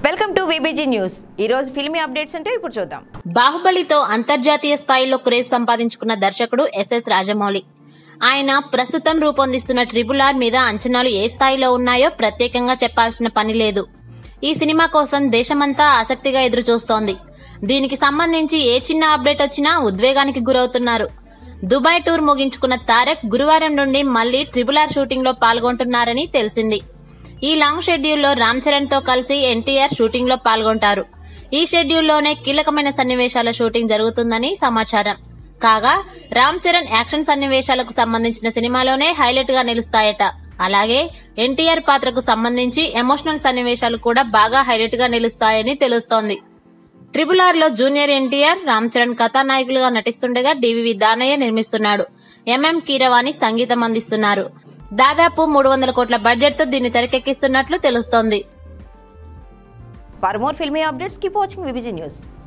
Welcome to VBG news. ఈ రోజు filmy updates అంటే ఇప్పుడు చూద్దాం. బాహుబలితో అంతర్జాతీయ స్థాయిలో క్రేజ్ సంపాదించుకున్న దర్శకుడు ఎస్ఎస్ రాజమౌళి. ఆయన ప్రస్తుతం రూపొందిస్తున్న RRR మీద అంచనాలు ఏ స్థాయిలో ఉన్నాయో ప్రత్యేకంగా చెప్పాల్సిన పని లేదు. ఈ సినిమా కోసం దేశమంతా ఆసక్తిగా ఎదురు చూస్తోంది. దీనికి సంబంధించి ఏ చిన్న అప్డేట్ వచ్చినా ఉద్వేగానికి గురవుతున్నారు. దుబాయ్ టూర్ ముగించుకున్న తారక్ గురువారం నుండి మళ్లీ RRR షూటింగ్ లో పాల్గొంటున్నారని తెలిసింది. ఈ లాంగ్ షెడ్యూల్లో రామ్ చరణ్ తో కలిసి ఎన్టీఆర్ షూటింగ్ లో పాల్గొంటారు. ఈ షెడ్యూల్లోనే కీలకమైన సన్నివేశాల షూటింగ్ జరుగుతుందని సమాచారం. కాగా రామ్ చరణ్ యాక్షన్ సన్నివేశాలకు సంబంధించిన సినిమాలోనే హైలైట్ గా నిలుస్తాయట. అలాగే ఎన్టీఆర్ పాత్రకు సంబంధించి ఎమోషనల్ సన్నివేశాలు కూడా బాగా హైలైట్ గా నిలుస్తాయని తెలుస్తోంది. RRR లో జూనియర్ ఎన్టీఆర్, రామ్ చరణ్ కథానాయకులుగా నటిస్తుండగా డివివి దానయ్య నిర్మిస్తున్నాడు. ఎంఎం కీరవాణి సంగీతం అందిస్తున్నారు. దాదాపు 300 కోట్ల బడ్జెట్ తో దీన్ని తెరకెక్కిస్తున్నట్లు తెలుస్తోంది. For more filmy updates keep watching VBG news.